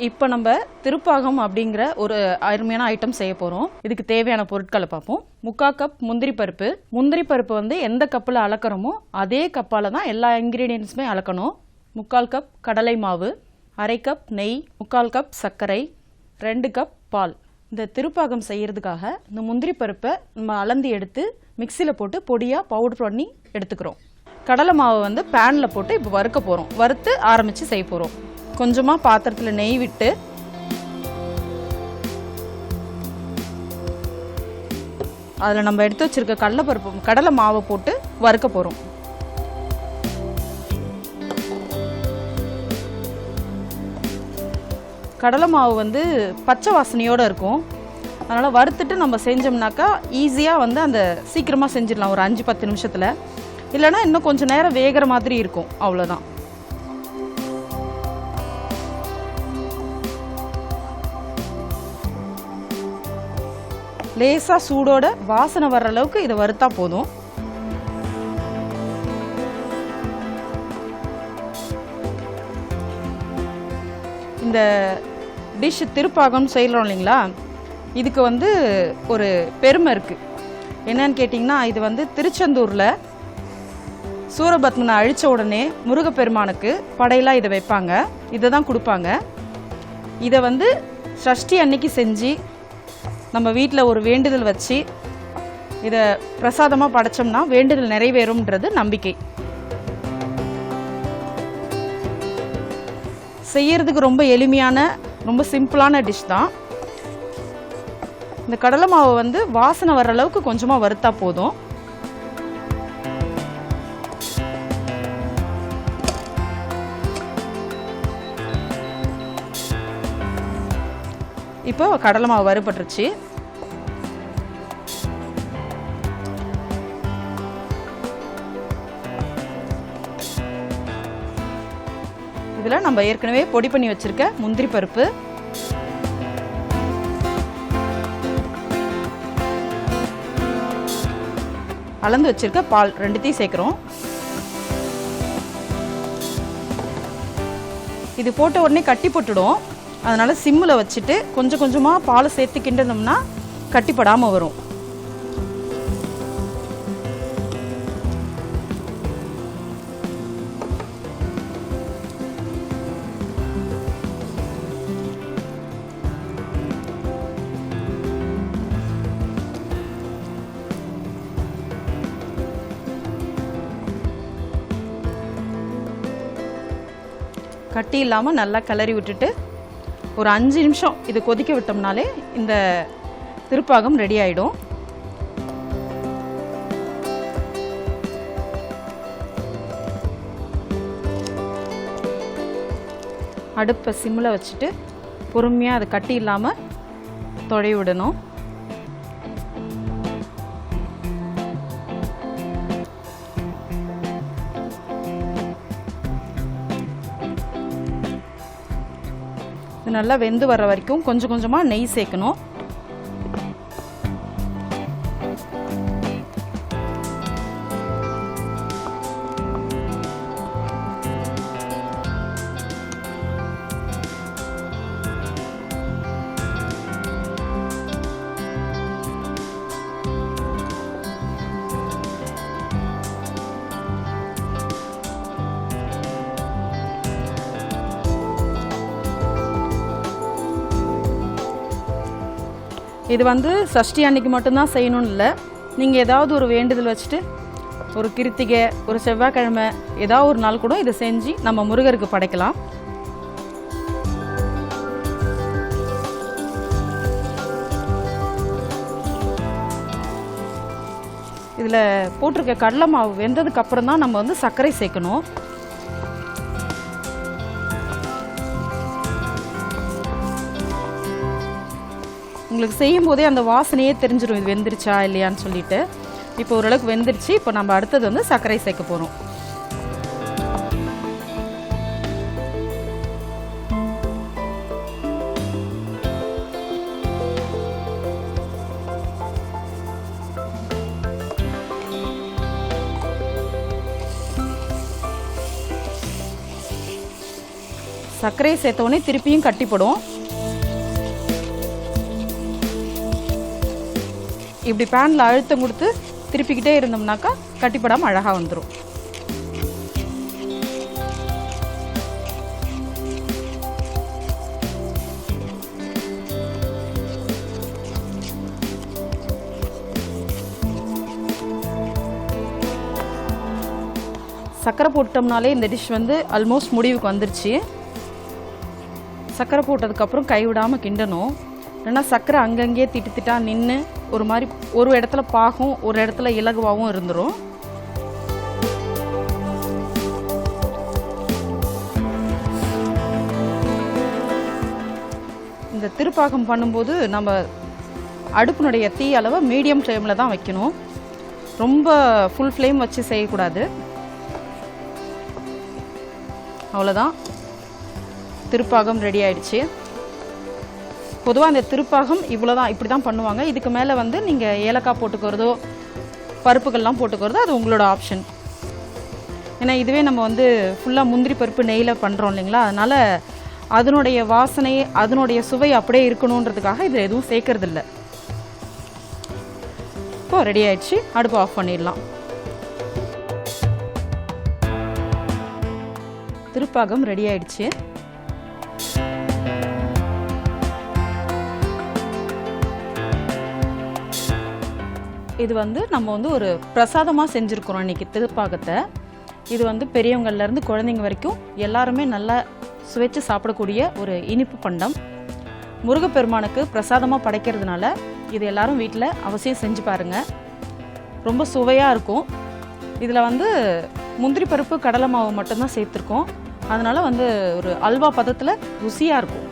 இப்போ நம்ம திருப்பாகம் அப்படிங்கிற ஒரு அருமையான ஐட்டம் செய்ய போகிறோம். இதுக்கு தேவையான பொருட்களை பார்ப்போம். 3/4 கப் முந்திரி பருப்பு. முந்திரி பருப்பு வந்து எந்த கப்பில் அளக்கிறோமோ அதே கப்பால் தான் எல்லா இன்க்ரீடியன்ஸுமே அளக்கணும். 3/4 கப் கடலை மாவு, 1/2 கப் நெய், 3/4 கப் சர்க்கரை, 2 கப் பால். இந்த திருப்பாகம் செய்யறதுக்காக இந்த முந்திரி பருப்பை நம்ம அளந்து எடுத்து மிக்சியில் போட்டு பொடியாக பவுடர் பண்ணி எடுத்துக்கிறோம். கடலை மாவை வந்து பேனில் போட்டு இப்போ வறுக்க போகிறோம். வறுத்து ஆரம்பித்து செய்ய போகிறோம். கொஞ்சமாக பாத்திரத்தில் நெய் விட்டு அதில் நம்ம எடுத்து வச்சிருக்க கடலைப்பருப்பு கடலை மாவை போட்டு வறுக்க போகிறோம். கடலை மாவு வந்து பச்சை வாசனையோடு இருக்கும். அதனால் வறுத்துட்டு நம்ம செஞ்சோம்னாக்கா ஈஸியாக வந்து அந்த சீக்கிரமாக செஞ்சிடலாம், ஒரு 5-10 நிமிஷத்தில். இல்லைனா இன்னும் கொஞ்சம் நேரம் வேகிற மாதிரி இருக்கும், அவ்வளோதான். லேசாக சூடோட வாசனை வர்ற அளவுக்கு இதை வறுத்தா போதும். இந்த டிஷ் திருப்பாகம் செய்கிறோம் இல்லைங்களா, இதுக்கு வந்து ஒரு பெருமை இருக்குது. என்னன்னு கேட்டிங்கன்னா, இது வந்து திருச்செந்தூரில் சூரபத்மனை அழித்த உடனே முருகப்பெருமானுக்கு படையலாக இதை வைப்பாங்க, இதை தான் கொடுப்பாங்க. இதை வந்து சஷ்டி அன்னைக்கு செஞ்சு நம்ம வீட்டில் ஒரு வேண்டுதல் வச்சு இதை பிரசாதமாக படைச்சோம்னா வேண்டுதல் நிறைவேறும்ன்றது நம்பிக்கை. செய்யறதுக்கு ரொம்ப எளிமையான ரொம்ப சிம்பிளான டிஷ் தான். இந்த கடலை மாவை வந்து வாசனை வர்ற அளவுக்கு கொஞ்சமாக வறுத்தா போதும். இப்போ கடலை மாவு வறுபட்டுருச்சு. இதில் நம்ம ஏற்கனவே பொடி பண்ணி வச்சிருக்க முந்திரி பருப்பு, அளந்து வச்சிருக்க பால் ரெண்டுத்தையும் சேர்க்குறோம். இது போட்ட உடனே கட்டி போட்டுடும். அதனால் சிம்மில் வச்சுட்டு கொஞ்சம் கொஞ்சமாக பாலை சேர்த்து கிண்டனோம்னா கட்டிப்படாமல் வரும். கட்டி இல்லாமல் நல்லா கிளறி விட்டுட்டு ஒரு 5 நிமிஷம் இது கொதிக்க விட்டோம்னாலே இந்த திருப்பாகம் ரெடி ஆகிடும். அடுப்பை சிம்மில் வச்சுட்டு பொறுமையாக அது கட்டி இல்லாமல் தொடைய விடணும். நல்லா வெந்து வர்ற வரைக்கும் கொஞ்சம் கொஞ்சமாக நெய் சேர்க்கணும். இது வந்து சஷ்டி அன்னைக்கு மட்டும்தான் செய்யணும்னு இல்லை. நீங்கள் ஏதாவது ஒரு வேண்டுதல் வச்சுட்டு ஒரு கிருத்திகை, ஒரு செவ்வாய்க்கிழமை ஏதாவது ஒரு நாள் கூட இதை செஞ்சு நம்ம முருகருக்கு படைக்கலாம். இதில் போட்டிருக்க கடலை மாவு வெந்ததுக்கு அப்புறம் தான் நம்ம வந்து சர்க்கரை சேர்க்கணும். உங்களுக்கு செய்யும் போதே அந்த வாசனையே தெரிஞ்சிடும் இது வெந்துருச்சா இல்லையான்னு சொல்லிட்டு. இப்போ ஓரளவுக்கு வெந்துருச்சு. இப்போ நம்ம அடுத்தது வந்து சர்க்கரை சேர்க்க போகிறோம். சர்க்கரையை சேர்த்த உடனே திருப்பியும் கட்டிப்படும். இப்படி பேனில் அழுத்தம் கொடுத்து திருப்பிக்கிட்டே இருந்தோம்னாக்கா கட்டிப்படாமல் அழகாக வந்துடும். சர்க்கரை போட்டோம்னாலே இந்த டிஷ் வந்து ஆல்மோஸ்ட் முடிவுக்கு வந்துருச்சு. சர்க்கரை போட்டதுக்கப்புறம் கைவிடாமல் கிண்டணும். இல்லைன்னா சர்க்கரை அங்கங்கேயே திட்டாக நின்று ஒரு மாதிரி ஒரு இடத்துல பாகும், ஒரு இடத்துல இலகுவாகவும் இருந்துடும். இந்த திருப்பாகம் பண்ணும்போது நம்ம அடுப்பினுடைய தீ அளவை மீடியம் ஃப்ளேமில் தான் வைக்கணும். ரொம்ப ஃபுல் ஃப்ளேம் வச்சு செய்யக்கூடாது. அவ்வளோதான், திருப்பாகம் ரெடி ஆயிடுச்சு. பொதுவாக இந்த திருப்பாகம் இவ்வளோதான், இப்படி தான் பண்ணுவாங்க. இதுக்கு மேலே வந்து நீங்கள் ஏலக்காய் போட்டுக்கிறதோ பருப்புகள்லாம் போட்டுக்கிறதோ அது உங்களோட ஆப்ஷன். ஏன்னா இதுவே நம்ம வந்து ஃபுல்லாக முந்திரி பருப்பு நெய்யில் பண்ணுறோம் இல்லைங்களா, அதனால் அதனுடைய வாசனை அதனுடைய சுவை அப்படியே இருக்கணுன்றதுக்காக இதில் எதுவும் சேர்க்கறதில்ல. இப்போ ரெடி ஆயிடுச்சு, அடுப்பு ஆஃப் பண்ணிடலாம். திருப்பாகம் ரெடி ஆயிடுச்சு. இது வந்து நம்ம வந்து ஒரு பிரசாதமாக செஞ்சுருக்கிறோம் இன்றைக்கி திருப்பாகத்தை. இது வந்து பெரியவங்கள்லேருந்து குழந்தைங்க வரைக்கும் எல்லாருமே நல்லா சுவைச்சு சாப்பிடக்கூடிய ஒரு இனிப்பு பண்டம். முருகப்பெருமானுக்கு பிரசாதமாக படைக்கிறதுனால இது எல்லாரும் வீட்டில் அவசியம் செஞ்சு பாருங்கள். ரொம்ப சுவையாக இருக்கும். இதில் வந்து முந்திரி பருப்பு கடலை மாவு மட்டும்தான் சேர்த்துருக்கோம். அதனால் வந்து ஒரு அல்வா பதத்தில் ருசியாக இருக்கும்.